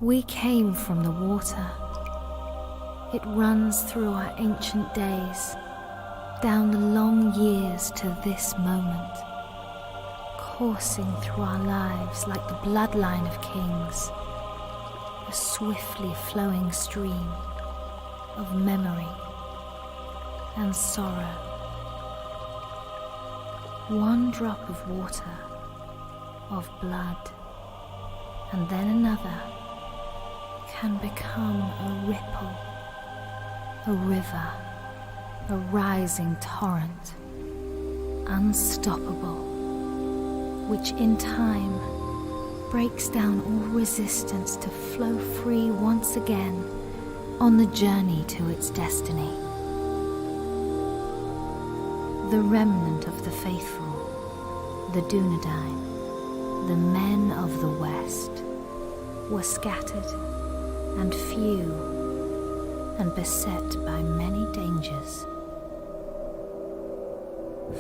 We came from the water. It runs through our ancient days, down the long years to this moment, coursing through our lives like the bloodline of kings, a swiftly flowing stream of memory and sorrow. One drop of water, of blood, and then another can become a ripple, a river, a rising torrent, unstoppable, which in time breaks down all resistance to flow free once again on the journey to its destiny. The remnant of the faithful, the Dunedain, the men of the West, were scattered and few and beset by many dangers.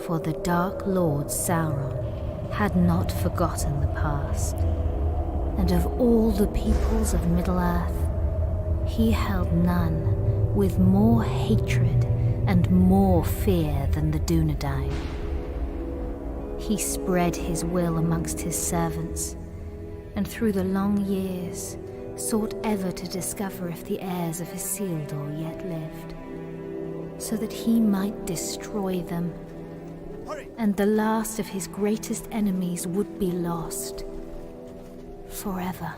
For the Dark Lord Sauron had not forgotten the past, and of all the peoples of Middle-earth, he held none with more hatred and more fear than the Dunedain. He spread his will amongst his servants, and through the long years sought ever to discover if the heirs of Isildur yet lived, so that he might destroy them, and the last of his greatest enemies would be lost forever.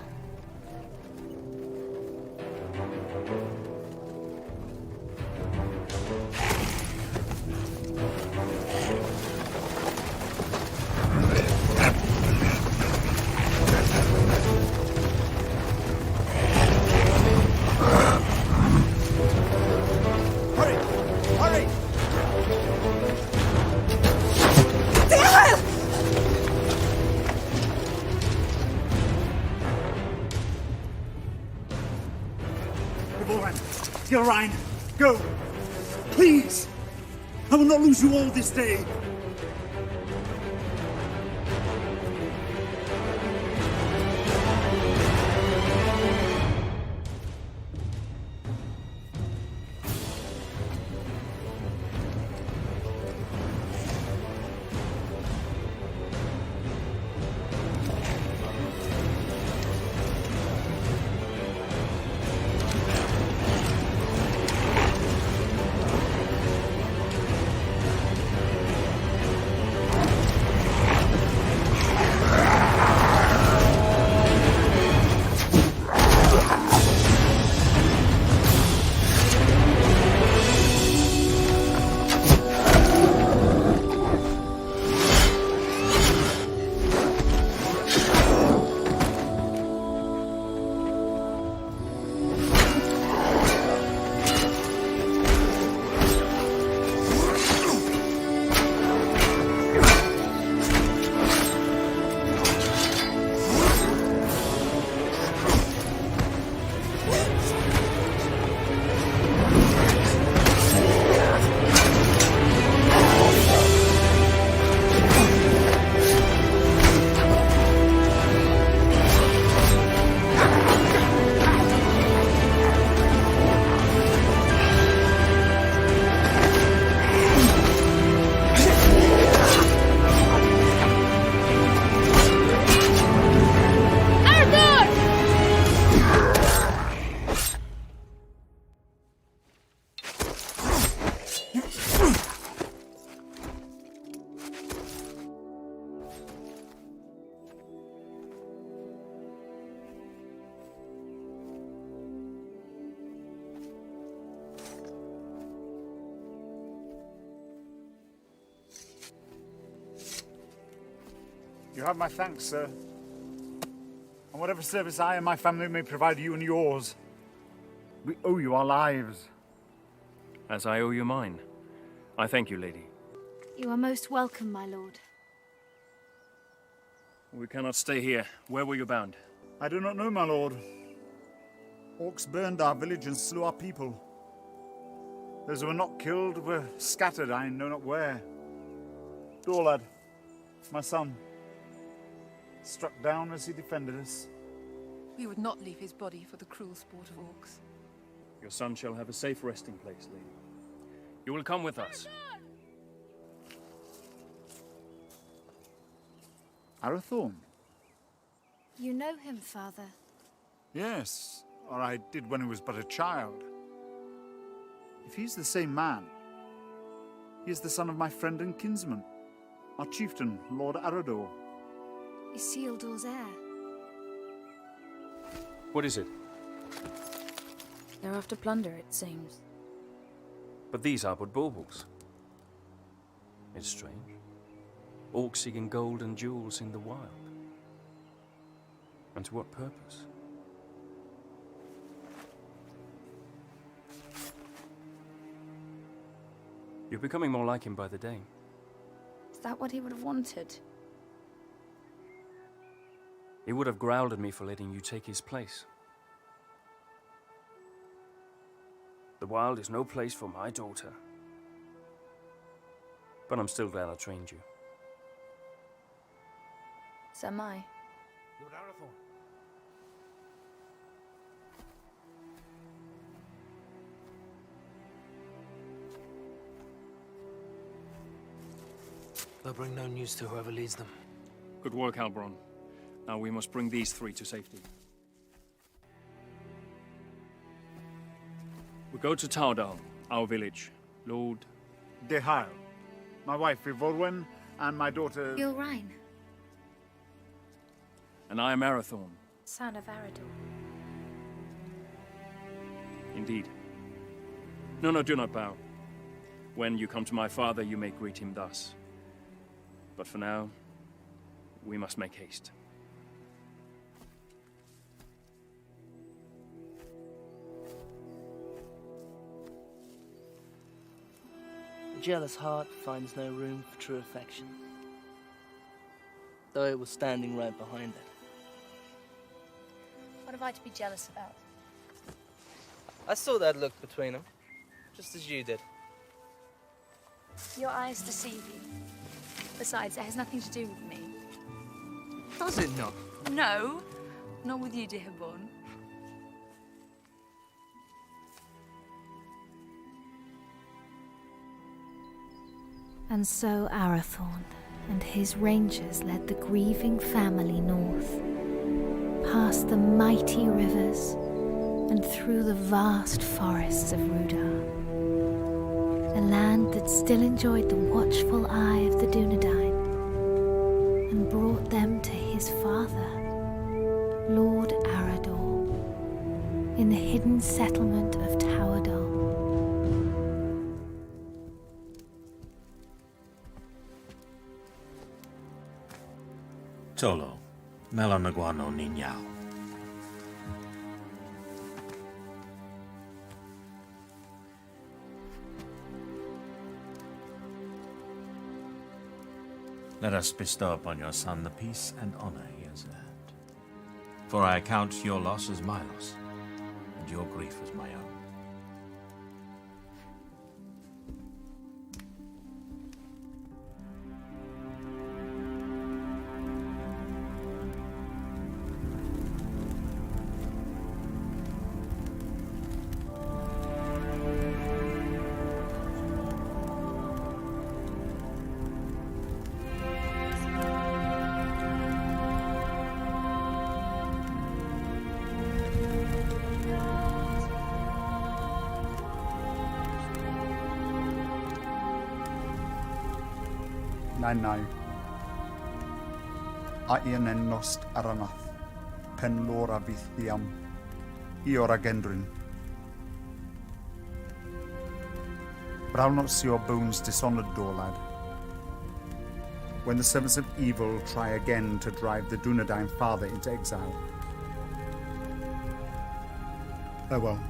Gilrain, go! Please! I will not lose you all this day! You have my thanks, sir. And whatever service I and my family may provide you and yours, we owe you our lives. As I owe you mine. I thank you, lady. You are most welcome, my lord. We cannot stay here. Where were you bound? I do not know, my lord. Orcs burned our village and slew our people. Those who were not killed were scattered, I know not where. Dorlad, my son, struck down as he defended us. We would not leave his body for the cruel sport of orcs. Your son shall have a safe resting place, lady. You will come with us. Arathorn? You know him, Father. Yes, or I did when he was but a child. If he's the same man, he is the son of my friend and kinsman, our chieftain, Lord Arador. Isildur's heir. What is it? They're after plunder, it seems. But these are but baubles. It's strange. Orcs seeking gold and jewels in the wild. And to what purpose? You're becoming more like him by the day. Is that what he would have wanted? He would have growled at me for letting you take his place. The wild is no place for my daughter. But I'm still glad I trained you. So am I. Lord Arathorn. They'll bring no news to whoever leads them. Good work, Halbron. Now we must bring these three to safety. We go to Tardal, our village. Lord... Dehail, my wife Ivorwen, and my daughter... Gilrain, And I am Arathorn. son of Arador. Indeed. No, do not bow. When you come to my father, you may greet him thus. But for now, we must make haste. A jealous heart finds no room for true affection, though it was standing right behind it. What have I to be jealous about? I saw that look between them, just as you did. Your eyes deceive you. Besides, it has nothing to do with me. Does it not? No, not with you, Dihaborn. And so Arathorn and his rangers led the grieving family north, past the mighty rivers and through the vast forests of Rudar, a land that still enjoyed the watchful eye of the Dunedain, and brought them to his father, Lord Arador, in the hidden settlement of Towerdal. Tolo, Melanaguano Niñao. Let us bestow upon your son the peace and honor he has earned. For I account your loss as my loss, and your grief as my own. Nai. Aien en nost aranath, pen lora vithiam, iora gendrin. But not see your bones dishonored, Dorlad. When the servants of evil try again to drive the Dunedain father into exile. Farewell.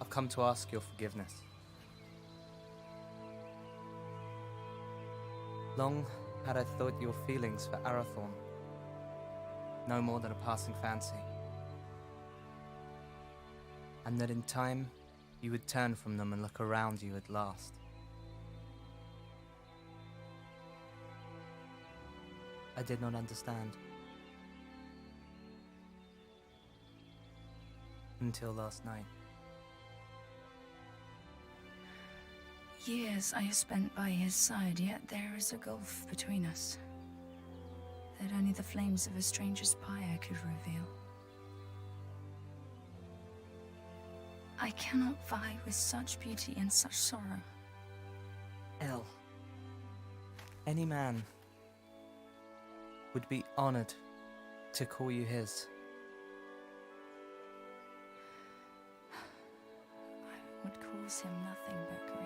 I've come to ask your forgiveness. Long had I thought your feelings for Arathorn no more than a passing fancy, and that in time you would turn from them and look around you at last. I did not understand. Until last night. Years I have spent by his side, yet there is a gulf between us that only the flames of a stranger's pyre could reveal. I cannot vie with such beauty and such sorrow. El, any man would be honored to call you his. I would cause him nothing but grief.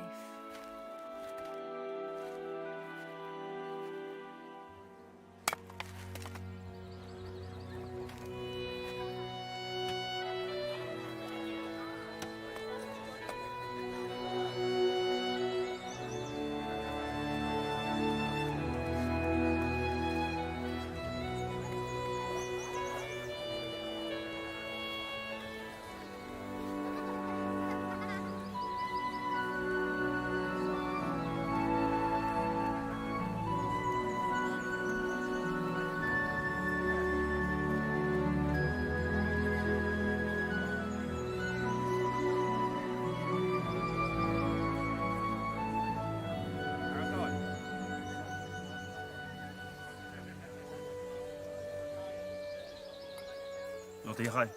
Lord Ihai.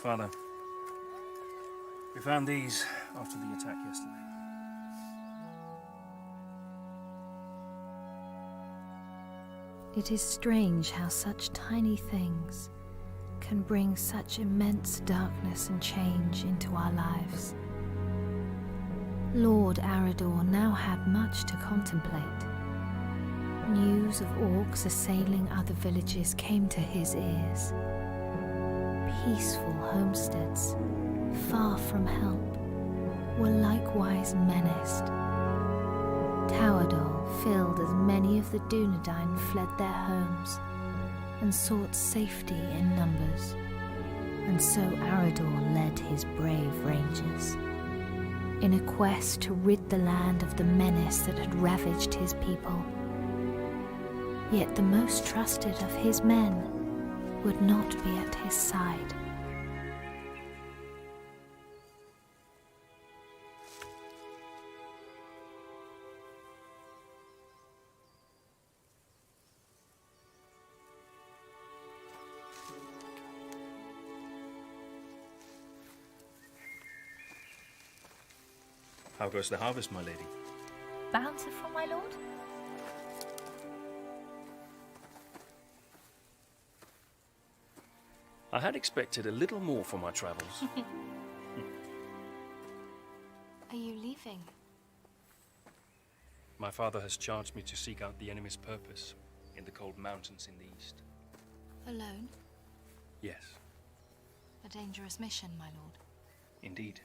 Father, we found these after the attack yesterday. It is strange how such tiny things can bring such immense darkness and change into our lives. Lord Arador now had much to contemplate. News of orcs assailing other villages came to his ears. Peaceful homesteads, far from help, were likewise menaced. Towerdal filled as many of the Dunedain fled their homes and sought safety in numbers, and so Arador led his brave rangers in a quest to rid the land of the menace that had ravaged his people. Yet the most trusted of his men would not be at his side. How goes the harvest, my lady? Bountiful, my lord? I had expected a little more for my travels. Are you leaving? My father has charged me to seek out the enemy's purpose in the cold mountains in the east. Alone? Yes, A dangerous mission, my lord. indeed.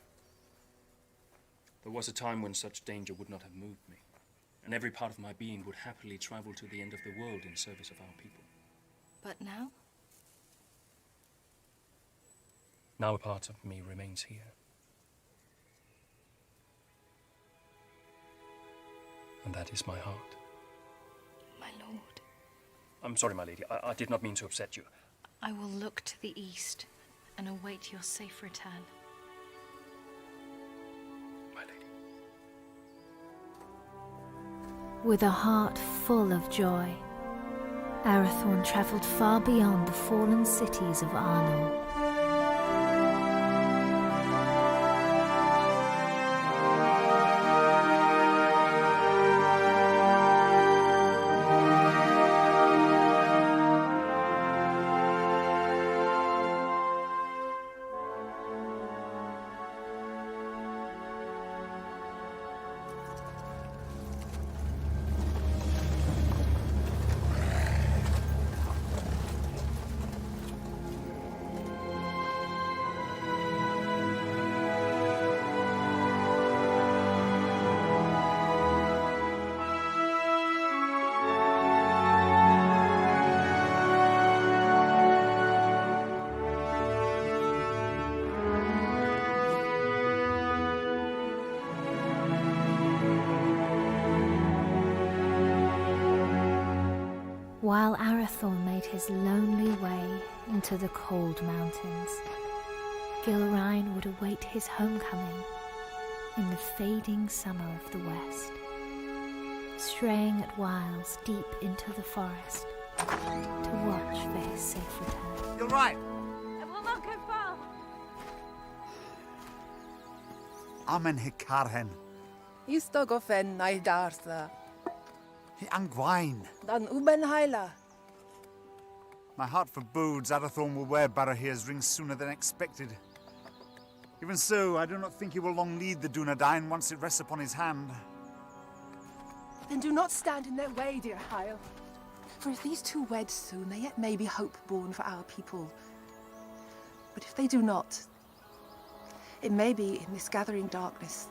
There was a time when such danger would not have moved me, and every part of my being would happily travel to the end of the world in service of our people. But now? Now a part of me remains here. And that is my heart. My lord. I'm sorry, my lady. I did not mean to upset you. I will look to the east and await your safe return. My lady. With a heart full of joy, Arathorn travelled far beyond the fallen cities of Arnor. While Arathorn made his lonely way into the cold mountains, Gilrain would await his homecoming in the fading summer of the west, straying at whiles deep into the forest to watch for his safe return. You're right. I will not go far. Amen hikarhen. Istogofen naidartha. Hi angwain. Dan uben haila. My heart forebodes Arathorn will wear Barahir's ring sooner than expected. Even so, I do not think he will long lead the Dunedain once it rests upon his hand. Then do not stand in their way, dear Hyle. For if these two wed soon, there yet may be hope born for our people. But if they do not, it may be in this gathering darkness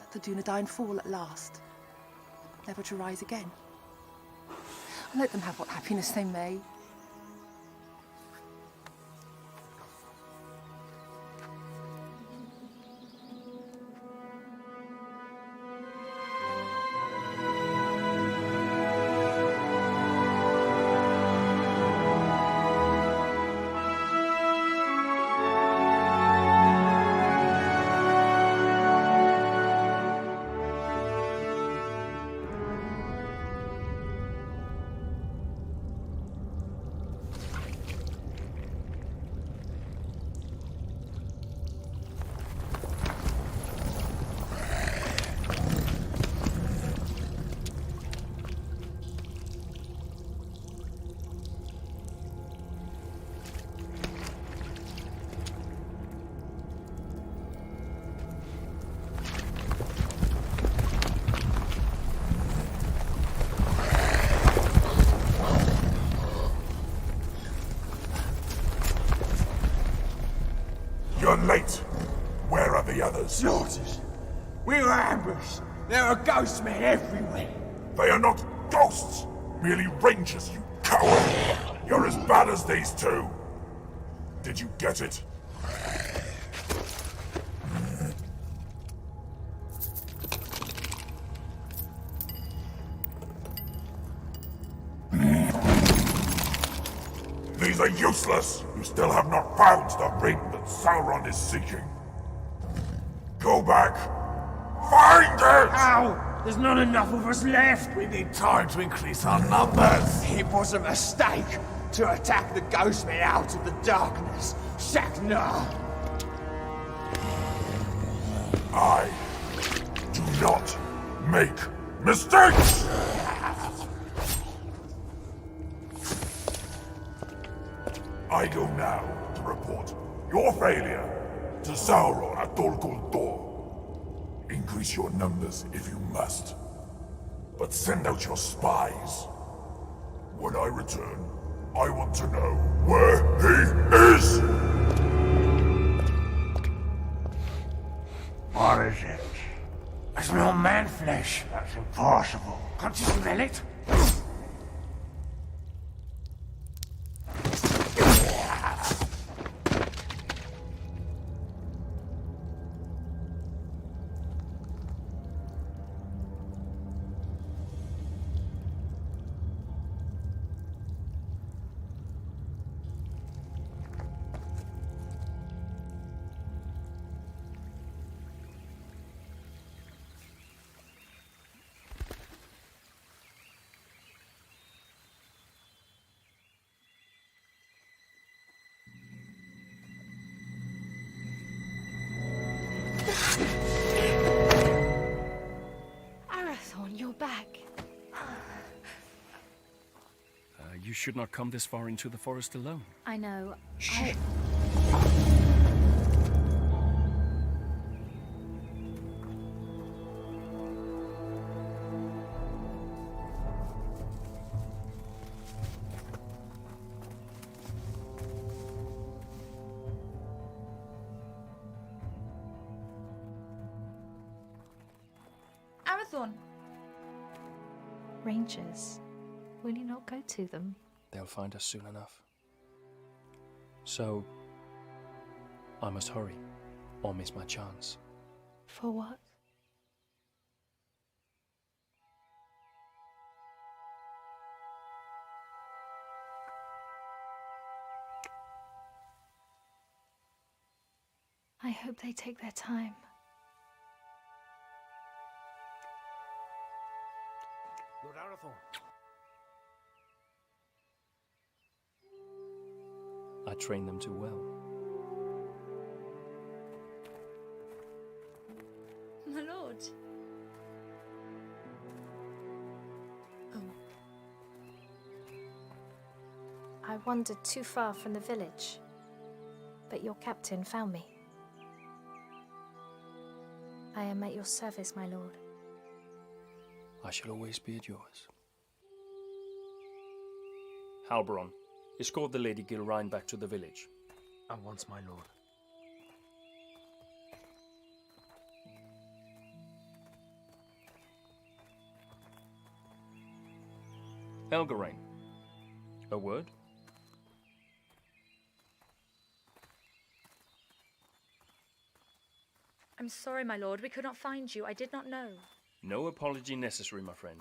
that the Dunedain fall at last, never to rise again. Let them have what happiness they may. You're late. Where are the others? Slaughtered. We were ambushed. There are ghost men everywhere. They are not ghosts, merely rangers, you coward! You're as bad as these two. Did you get it? These are useless! You still have not found the ring that Sauron is seeking. Go back. Find it! Ow! There's not enough of us left! We need time to increase our numbers. It was a mistake to attack the ghost men out of the darkness. Shaknar! I do not make mistakes! I go now to report your failure to Sauron at Dol Guldur. Increase your numbers if you must, but send out your spies. When I return, I want to know where he is! What is it? I smell man flesh. That's impossible. Can't you smell it? Arathorn, you're back. You should not come this far into the forest alone. I know. Arathorn! Rangers, will you not go to them? They'll find us soon enough. So, I must hurry, or miss my chance. For what? I hope they take their time. Lord Arathorn. I trained them too well. My lord. Oh. I wandered too far from the village, but your captain found me. I am at your service, my lord. I shall always be at yours. Halbron, escort the Lady Gilrain back to the village. At once, my lord. Elgarain, a word? I'm sorry, my lord. We could not find you. I did not know. No apology necessary, my friend.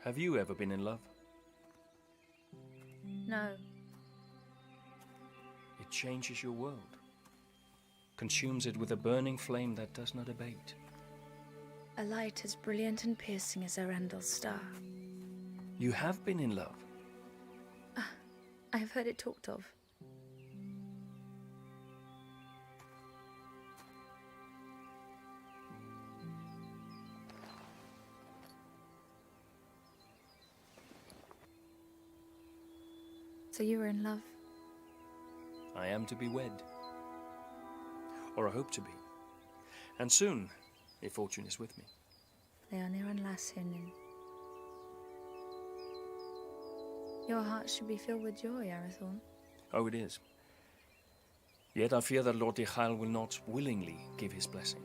Have you ever been in love? No. It changes your world, consumes it with a burning flame that does not abate. A light as brilliant and piercing as Erendel's star. You have been in love. I have heard it talked of. So you were in love? I am to be wed. Or I hope to be. And soon, if fortune is with me. Leonir and Lasshinen. Your heart should be filled with joy, Arathorn. Oh, it is. Yet I fear that Lord Dichael will not willingly give his blessing.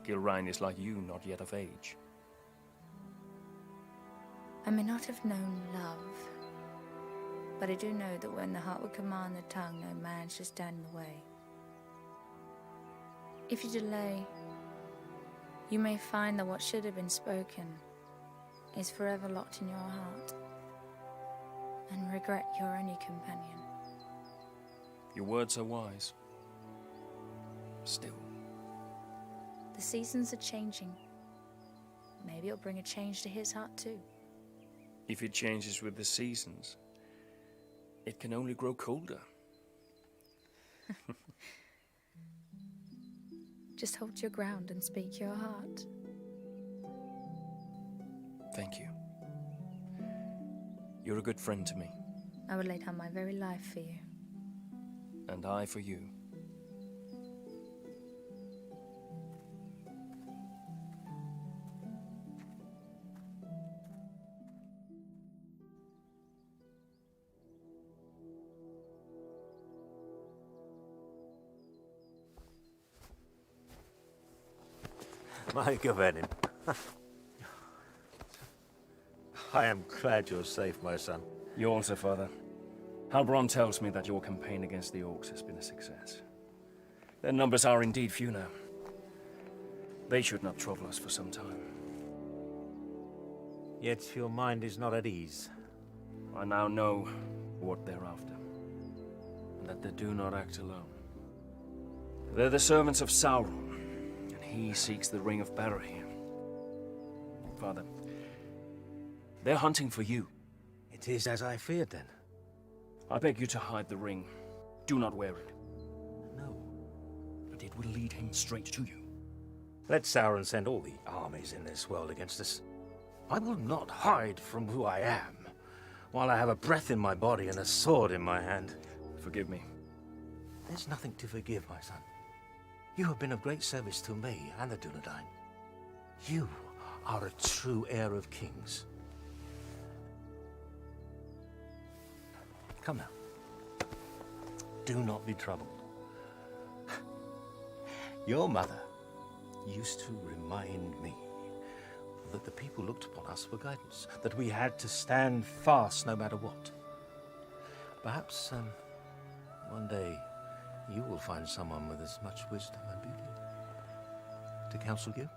Gilrain is like you, not yet of age. I may not have known love, but I do know that when the heart would command the tongue, no man should stand in the way. If you delay, you may find that what should have been spoken is forever locked in your heart, and regret your only companion. Your words are wise. Still. The seasons are changing. Maybe it'll bring a change to his heart too. If it changes with the seasons, it can only grow colder. Just hold your ground and speak your heart. Thank you. You're a good friend to me. I would lay down my very life for you. And I for you. My Gavenin. I am glad you're safe, my son. You also, Father. Halbron tells me that your campaign against the Orcs has been a success. Their numbers are indeed few now. They should not trouble us for some time. Yet your mind is not at ease. I now know what they're after, and that they do not act alone. They're the servants of Sauron, and he seeks the Ring of Barahir. Father, they're hunting for you. It is as I feared, then. I beg you to hide the ring. Do not wear it. No. But it will lead him straight to you. Let Sauron send all the armies in this world against us. I will not hide from who I am, while I have a breath in my body and a sword in my hand. Forgive me. There's nothing to forgive, my son. You have been of great service to me and the Dunedain. You are a true heir of kings. Come now. Do not be troubled. Your mother used to remind me that the people looked upon us for guidance, that we had to stand fast no matter what. Perhaps one day you will find someone with as much wisdom and beauty to counsel you.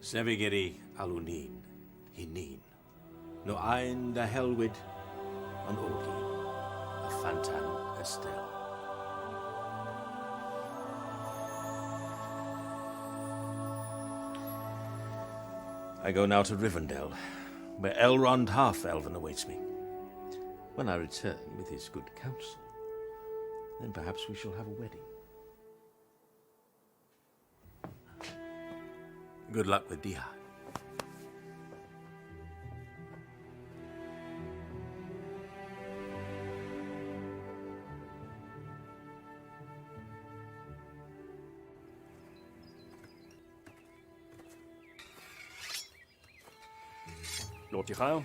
Sevigeri Alunin, Hinin. no ein da Helwyd, an Orgi, a Fantan Estelle. I go now to Rivendell, where Elrond Half-Elven awaits me. When I return with his good counsel, then perhaps we shall have a wedding. Good luck with Dihai. Lord Ychael.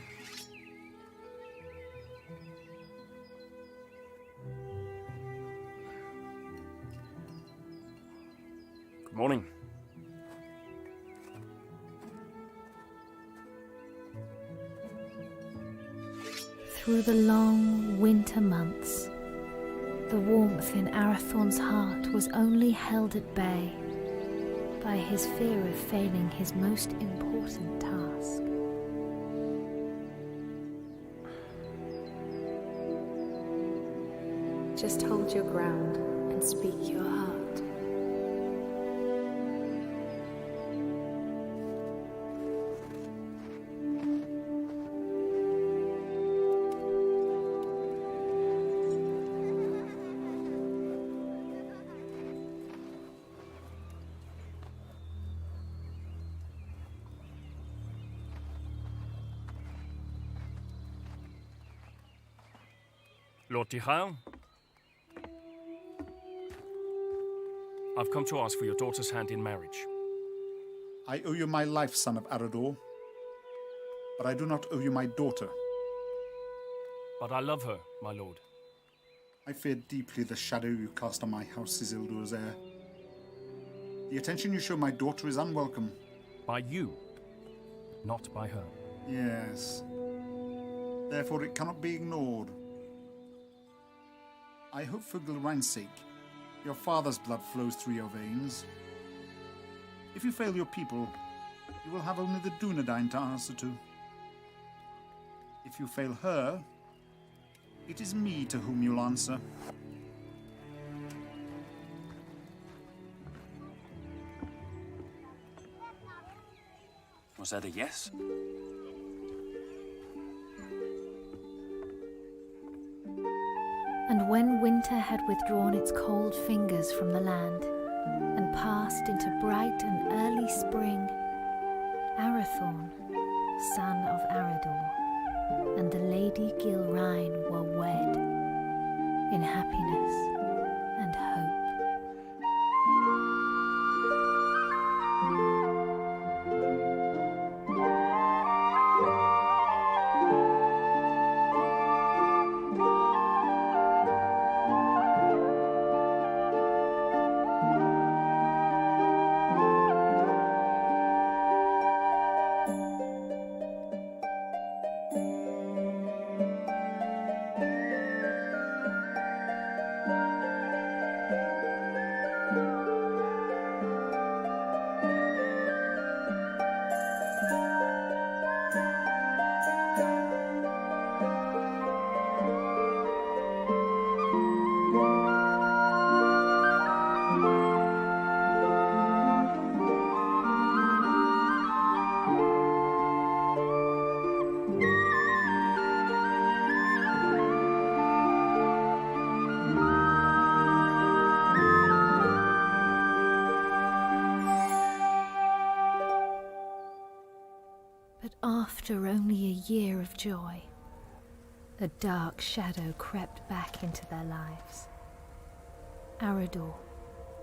Good morning. Through the long winter months, the warmth in Arathorn's heart was only held at bay by his fear of failing his most important task. Just hold your ground and speak your heart. Lord Ychael. I've come to ask for your daughter's hand in marriage. I owe you my life, son of Arador, but I do not owe you my daughter. But I love her, my lord. I fear deeply the shadow you cast on my house, Isildur's heir. The attention you show my daughter is unwelcome. By you, not by her. Yes. Therefore it cannot be ignored. I hope for Gilrain's sake, your father's blood flows through your veins. If you fail your people, you will have only the Dunedain to answer to. If you fail her, it is me to whom you'll answer. Was that a yes? And when winter had withdrawn its cold fingers from the land and passed into bright and early spring, Arathorn, son of Arador, and the Lady Gilrain were wed in happiness and hope. After only a year of joy, a dark shadow crept back into their lives. Arador,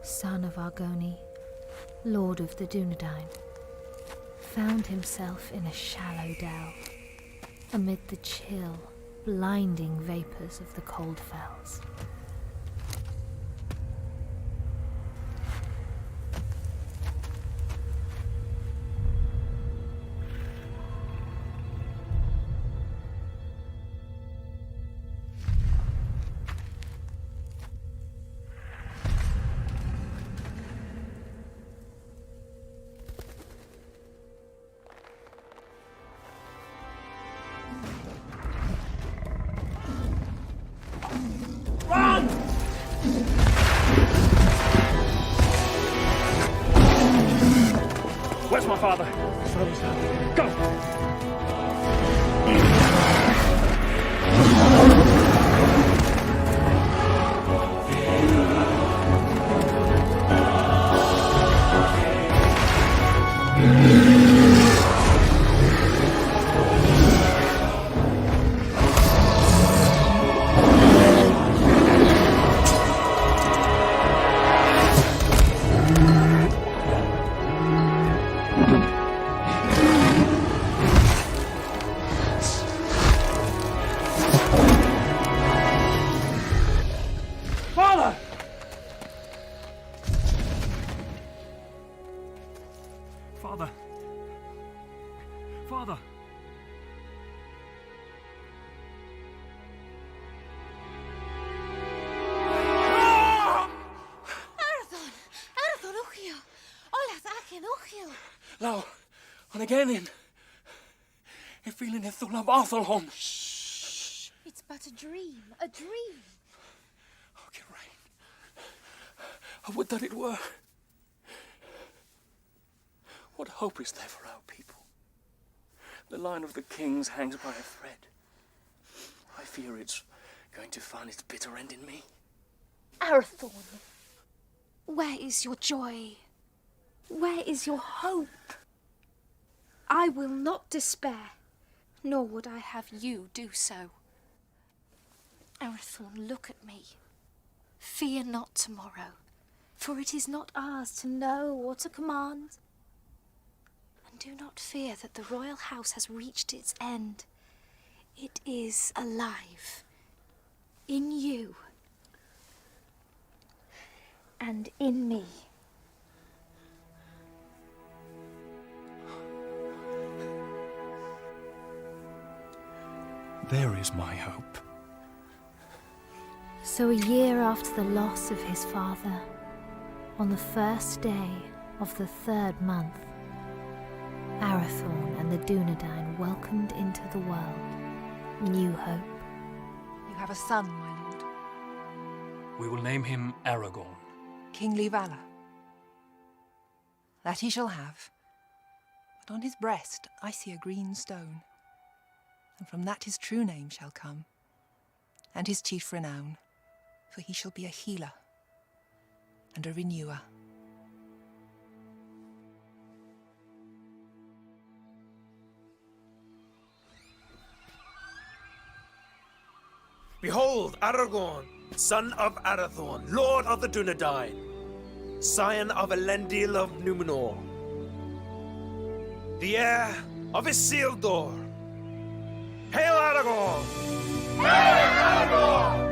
son of Argoni, lord of the Dunedain, found himself in a shallow dell, amid the chill, blinding vapors of the cold fells. my father. Go! Father! Father! Father! Arathon! Arathon Uchiel! Olas Achen Uchiel! Now, and again in. If feeling if thou love Arthurhon. It's but a dream, a dream. I would that it were. What hope is there for our people? The line of the kings hangs by a thread. I fear it's going to find its bitter end in me. Arathorn, where is your joy? Where is your hope? I will not despair, nor would I have you do so. Arathorn, look at me. Fear not tomorrow, for it is not ours to know or to command. And do not fear that the royal house has reached its end. It is alive. In you. And in me. There is my hope. So a year after the loss of his father, on the first day of the 3rd month, Arathorn and the Dunedain welcomed into the world new hope. You have a son, my lord. We will name him Aragorn. Kingly valor. That he shall have. But on his breast I see a green stone. And from that his true name shall come, and his chief renown, for he shall be a healer and a renewer. Behold, Aragorn, son of Arathorn, lord of the Dunedain, scion of Elendil of Numenor, the heir of Isildur. Hail Aragorn! Hail Aragorn!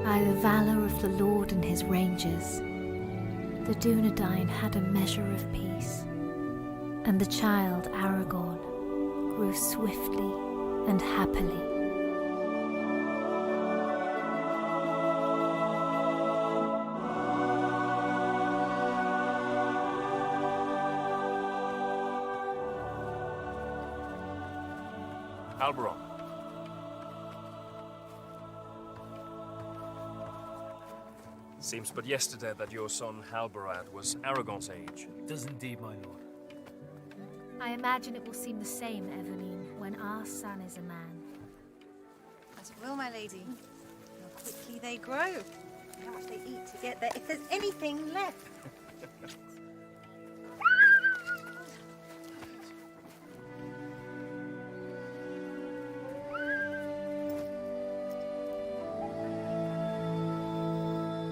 By the valour of the Lord and his rangers, the Dunedain had a measure of peace, and the child Aragorn grew swiftly and happily. Halberon. Seems but yesterday that your son Halbarad was Aragorn's age. It does indeed, my lord. I imagine it will seem the same, Eveline, when our son is a man. As it will, my lady. How quickly they grow. How much they eat to get there, if there's anything left.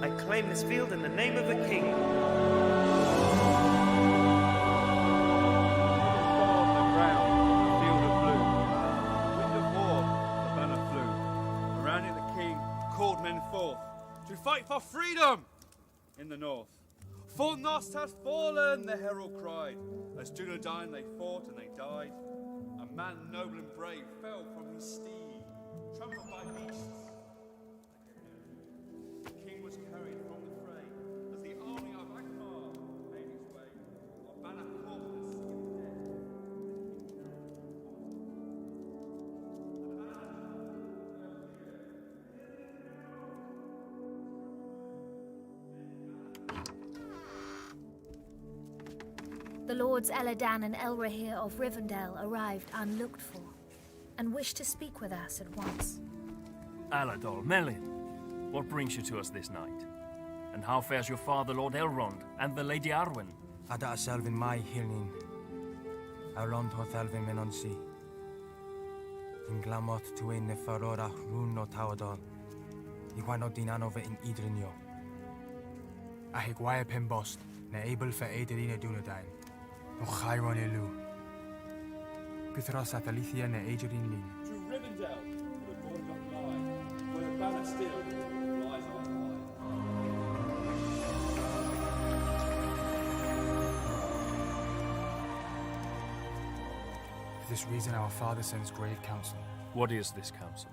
I claim this field in the name of the king. To fight for freedom in the north. Fornost has fallen, the herald cried. As Dunedain they fought and they died. A man noble and brave fell from his steed, trampled by beasts. The king was carried from the fray as the army of Akbar made its way. Our banner caught the sea of death. The Lords Eladan and Elrahir of Rivendell arrived unlooked for, and wished to speak with us at once. Alador, Melin, what brings you to us this night? And how fares your father, Lord Elrond, and the Lady Arwen? Ada Selvin mai hilnin. Elrond hoth Elvin menonsi. In glamot tuin ne farora rún no tawadon. Iwan o dinan over in Idrinio. A higwaia pen bost, na able for Aederina Dunedain. No Chiron elu. Pithros at Alithia na Aederin lin. To Rivendell, the border of lie, where the banner still flies on For this reason our father sends grave counsel. What is this counsel?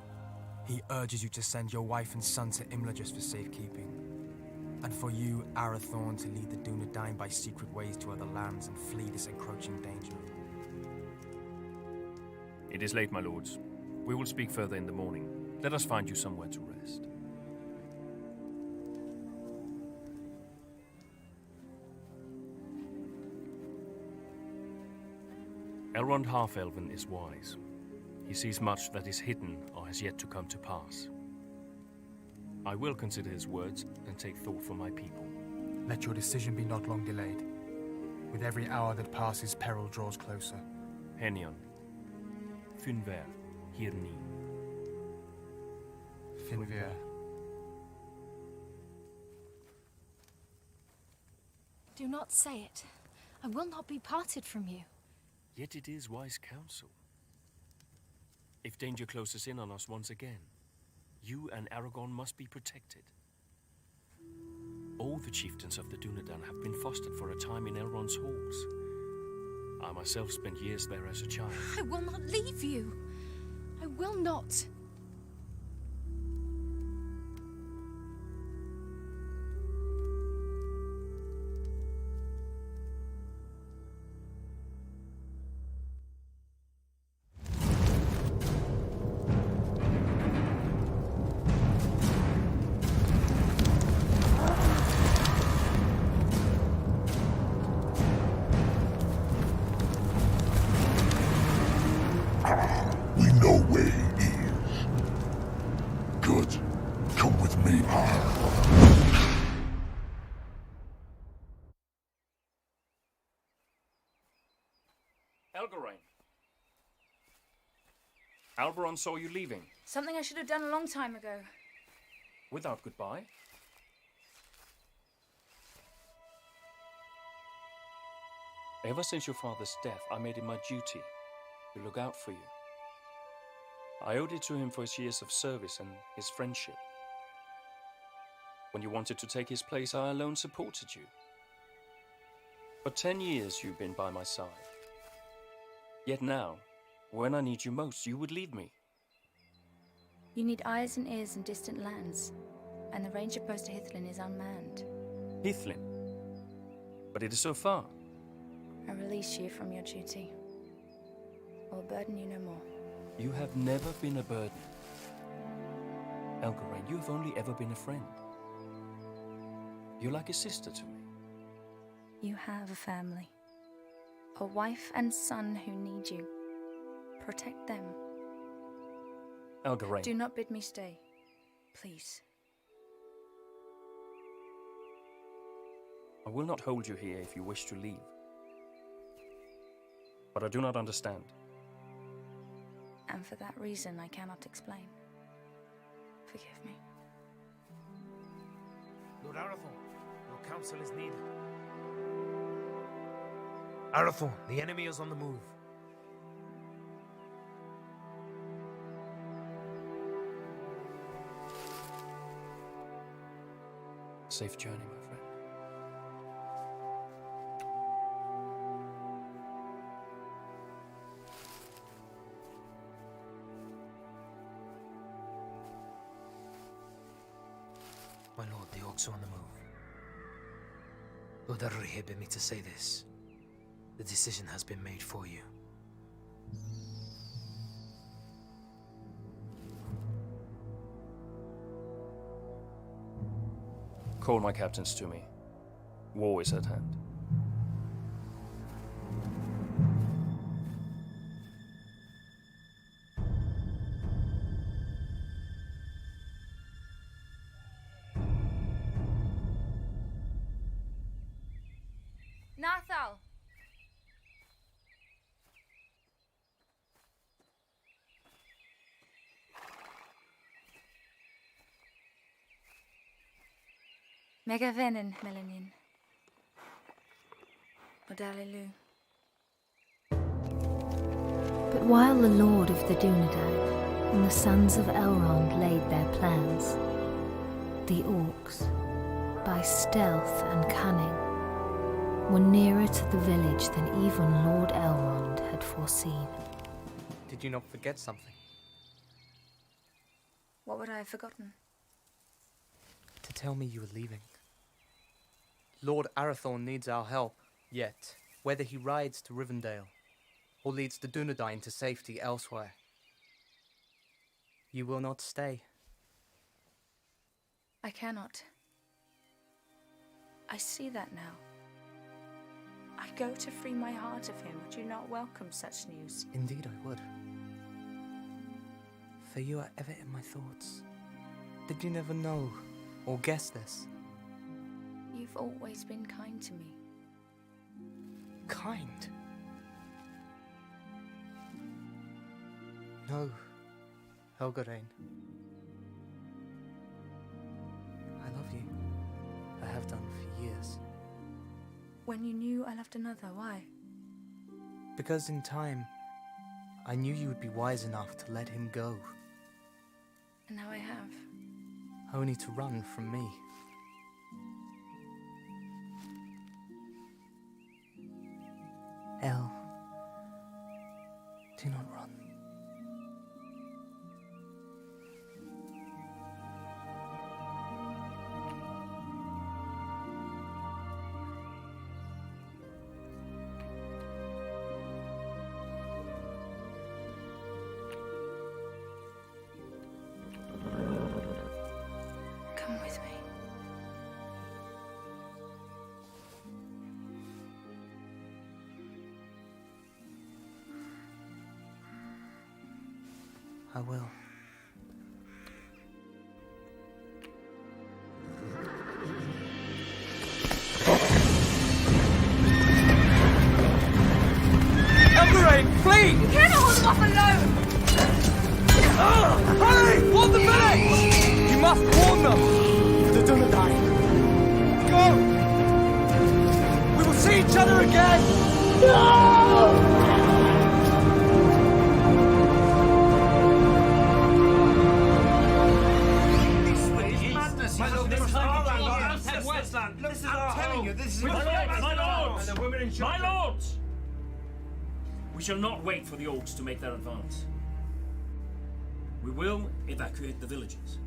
He urges you to send your wife and son to Imladris for safekeeping. And for you, Arathorn, to lead the Dunedain by secret ways to other lands and flee this encroaching danger. It is late, my lords. We will speak further in the morning. Let us find you somewhere to rest. Elrond Half-Elven is wise. He sees much that is hidden or has yet to come to pass. I will consider his words and take thought for my people. Let your decision be not long delayed. With every hour that passes, peril draws closer. Henion. Finver. Hirni. Finver. Do not say it. I will not be parted from you. Yet it is wise counsel. If danger closes in on us once again, you and Aragorn must be protected. All the chieftains of the Dunedain have been fostered for a time in Elrond's halls. I myself spent years there as a child. I will not leave you. I will not. We know where he is. Good. Come with me. Elgarain. Alberon saw you leaving. Something I should have done a long time ago. Without goodbye? Ever since your father's death, I made it my duty to look out for you. I owed it to him for his years of service and his friendship. When you wanted to take his place, I alone supported you. For 10 years you've been by my side. Yet now, when I need you most, you would leave me. You need eyes and ears in distant lands, and the ranger post to Hithlin is unmanned. Hithlin? But it is so far. I release you from your duty. I will burden you no more. You have never been a burden. Elgarain, you have only ever been a friend. You're like a sister to me. You have a family. A wife and son who need you. Protect them. Elgarain. Do not bid me stay. Please. I will not hold you here if you wish to leave. But I do not understand. And for that reason, I cannot explain. Forgive me. Lord Arathorn, your counsel is needed. Arathorn, the enemy is on the move. Safe journey, my friend. My lord, the orcs are on the move. Lord Elrahir bid me to say this. The decision has been made for you. Call my captains to me. War is at hand. Mega venen, Melanin. Odalilu. But while the Lord of the Dunedain and the sons of Elrond laid their plans, the orcs, by stealth and cunning, were nearer to the village than even Lord Elrond had foreseen. Did you not forget something? What would I have forgotten? To tell me you were leaving. Lord Arathorn needs our help, yet whether he rides to Rivendell or leads the Dunedain to safety elsewhere, you will not stay. I cannot. I see that now. I go to free my heart of him. Would you not welcome such news? Indeed I would. For you are ever in my thoughts. Did you never know or guess this? You've always been kind to me. Kind? No, Helgarain. I love you. I have done for years. When you knew I loved another, why? Because in time, I knew you would be wise enough to let him go. And now I have. Only to run from me. El, do not run. Come with me. I will. Elgarain, flee! You cannot hold them off alone! Hurry! Warn the village! You must warn them! The Dunedain. Go! We will see each other again! No! My lords! We shall not wait for the orcs to make their advance. We will evacuate the villages.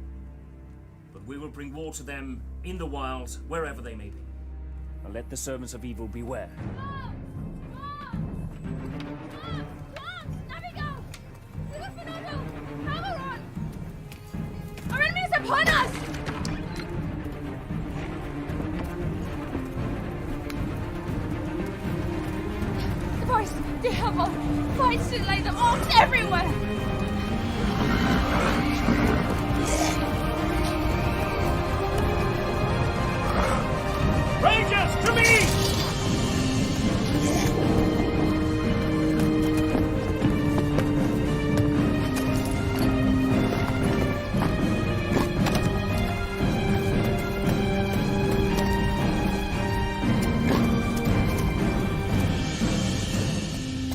But we will bring war to them in the wilds, wherever they may be. And let the servants of evil beware. Our enemy is upon us! The boys, the Helmond, fights to lay them orcs everywhere! Rangers, to me!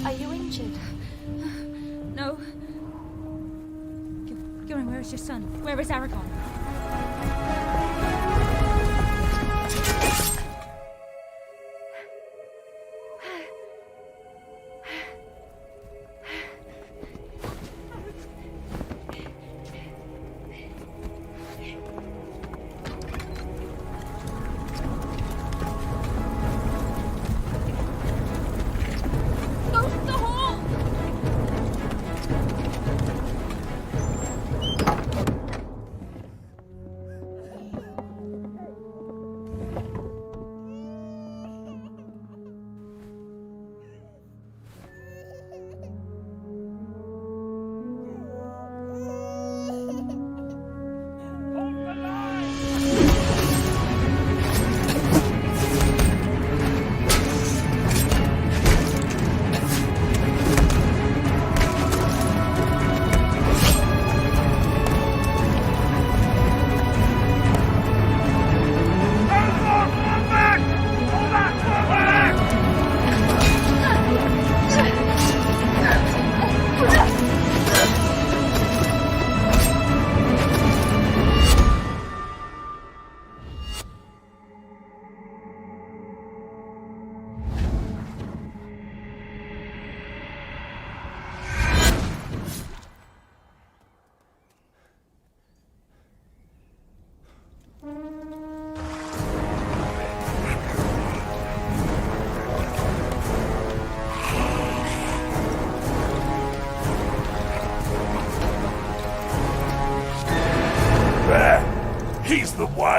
Are you injured? No. Gilren, where is your son? Where is Aragorn? Go to the hall!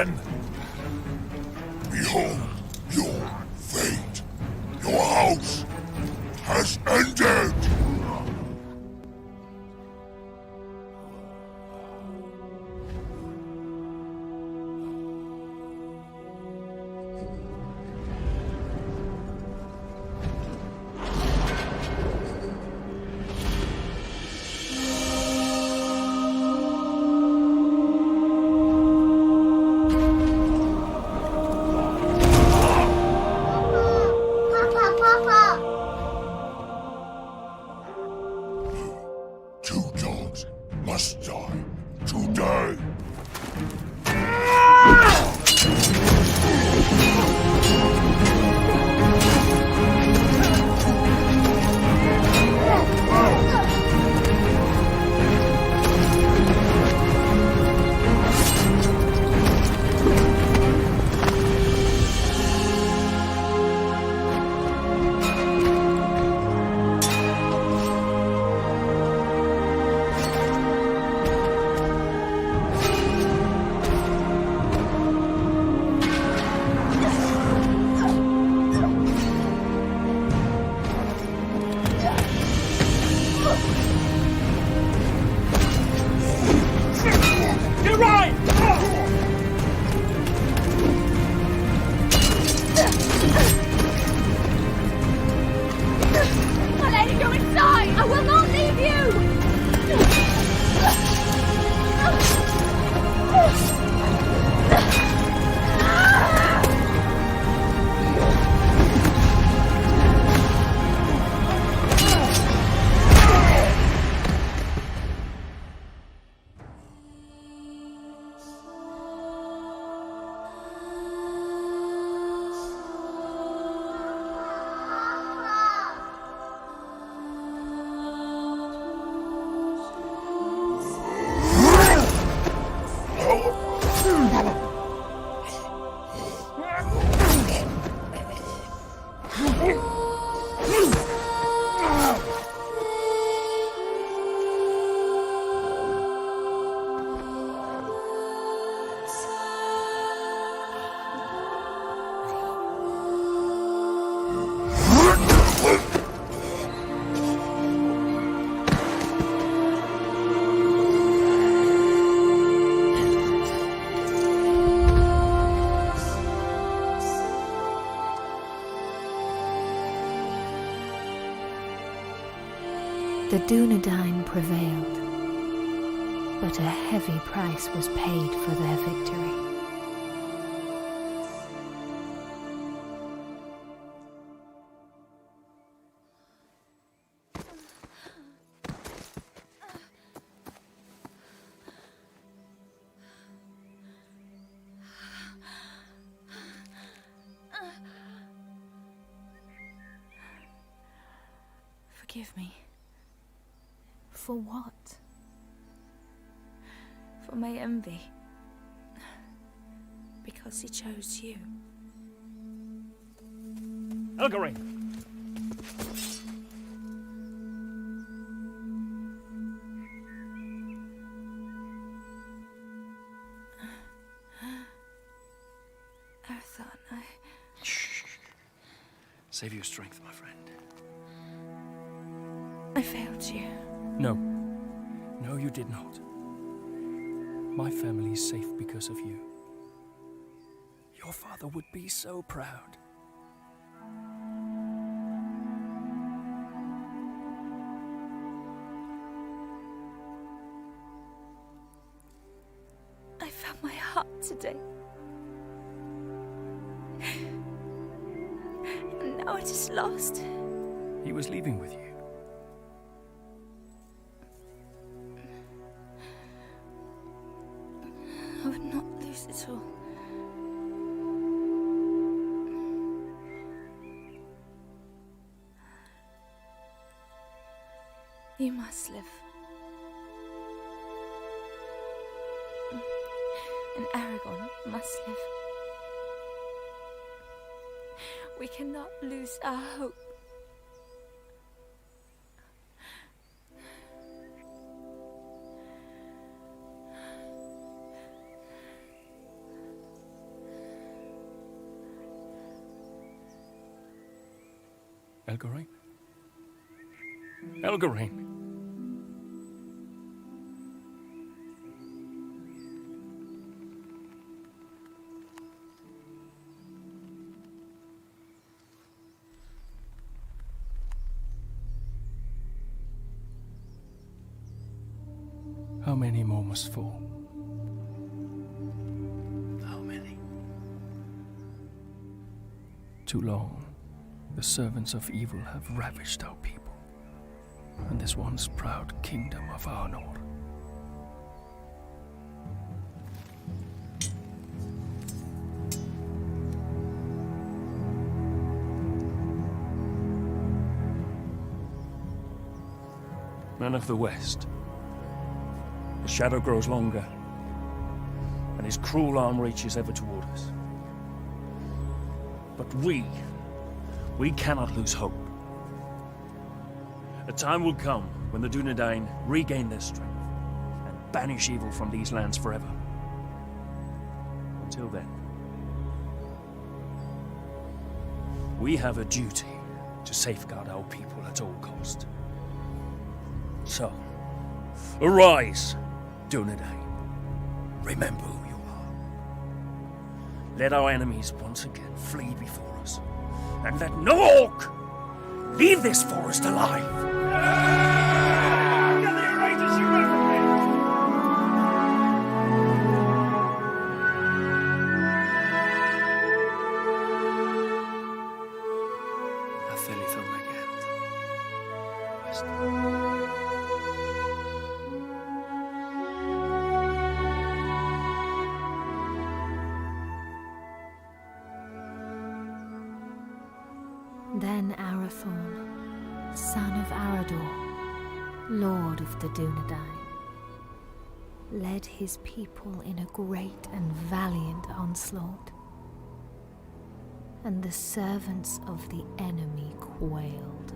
man! Behold your fate. Your house has ended! Two dogs must die today. Get right! My lady, go inside! I will not leave you! The Dunedain prevailed, but a heavy price was paid for their victory. Forgive me. For what? For my envy. Because he chose you. Elgarin! Arathorn, Save your strength, my friend. I failed you. No. No, you did not. My family is safe because of you. Your father would be so proud. I found my heart today. And now it is lost. He was leaving with you. I would not lose it all. You must live. And Aragorn must live. We cannot lose our hope. Elgarine? Elgarine! How many more must fall? How many? Too long, the servants of evil have ravished our people, and this once proud kingdom of Arnor. Men of the West, the shadow grows longer, and his cruel arm reaches ever toward us. But we cannot lose hope. A time will come when the Dunedain regain their strength and banish evil from these lands forever. Until then, we have a duty to safeguard our people at all cost. So, arise, Dunedain. Remember who you are. Let our enemies once again flee before us, and let no orc leave this forest alive. Then Arathorn, son of Arador, lord of the Dunedain, led his people in a great and valiant onslaught, and the servants of the enemy quailed.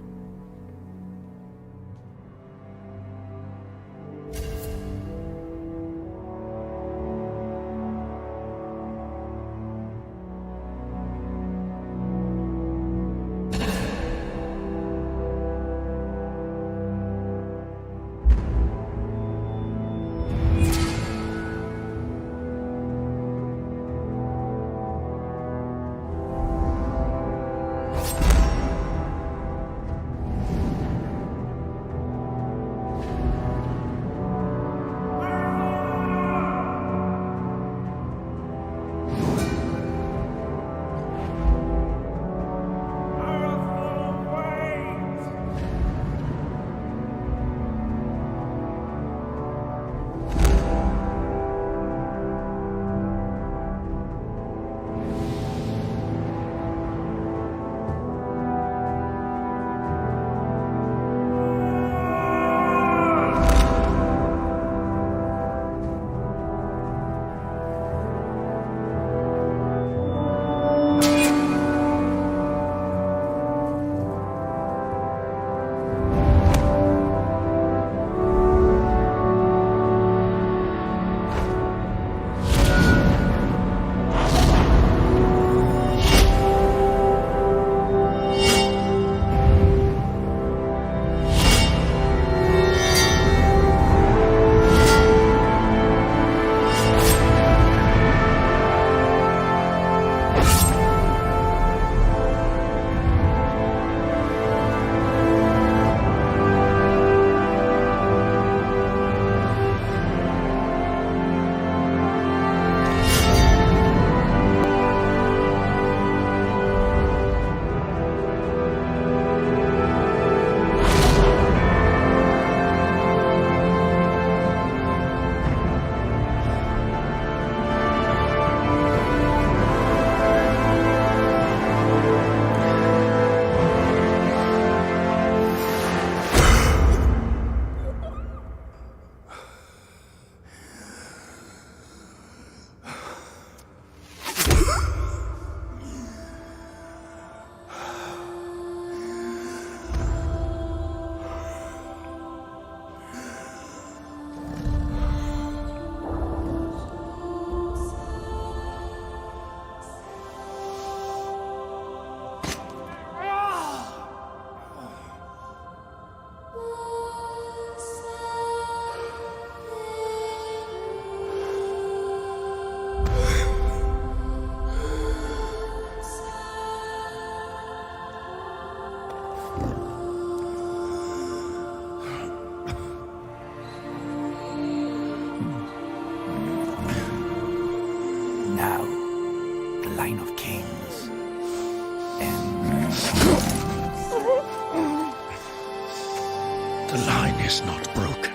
The line is not broken.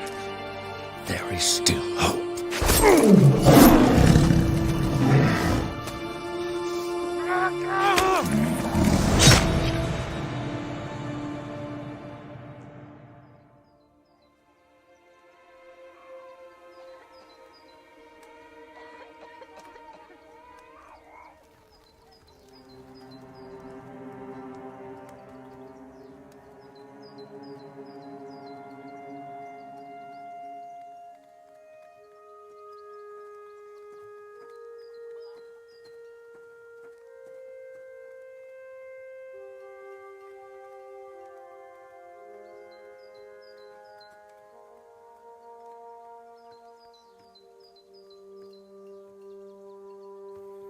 There is still hope.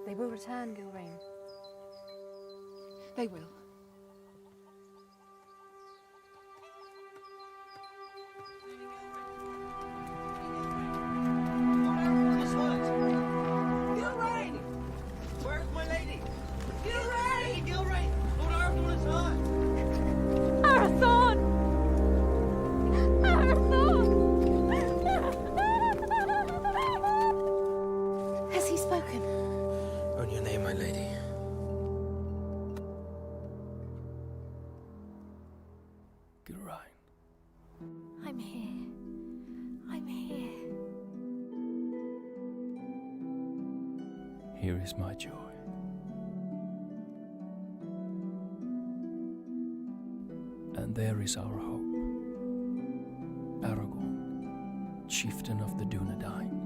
They will return, Gilrain. They will. Gilrain! Where's my lady? Gilrain! Gilrain! Lord Arathorn is hurt! Arathorn! Arathorn! Has he spoken? On your name, my lady. Gilrain. I'm here. I'm here. Here is my joy. And there is our hope. Aragorn, chieftain of the Dunedain.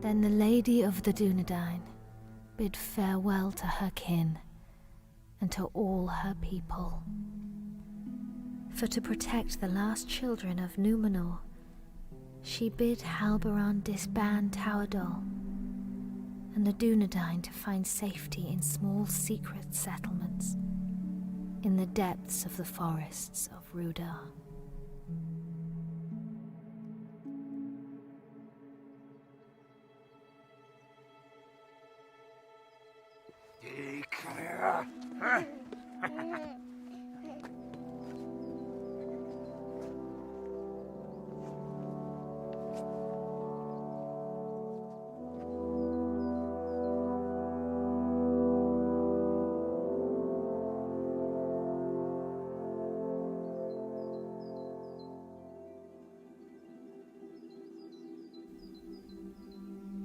Then the Lady of the Dunedain bid farewell to her kin and to all her people. For to protect the last children of Númenor, she bid Halberon disband Tauerdal, and the Dunedain to find safety in small secret settlements in the depths of the forests of Rudar.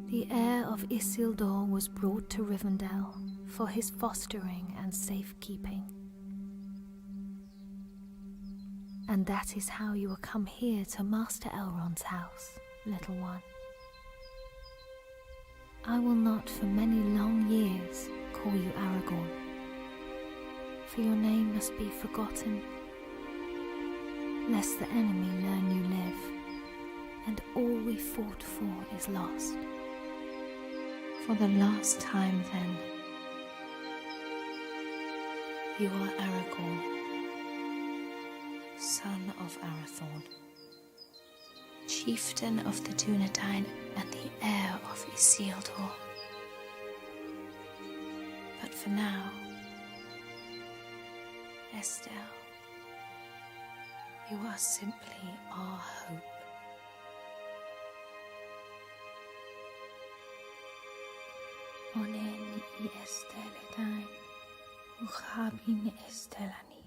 The heir of Isildur was brought to Rivendell for his fostering and safekeeping. And that is how you will come here to Master Elrond's house, little one. I will not for many long years call you Aragorn, for your name must be forgotten, lest the enemy learn you live, and all we fought for is lost. For the last time, then, you are Aragorn, son of Arathorn, chieftain of the Dunedain and the heir of Isildur. But for now, Estelle, you are simply our hope. Onen I Estelle dain, uchabin Estellani.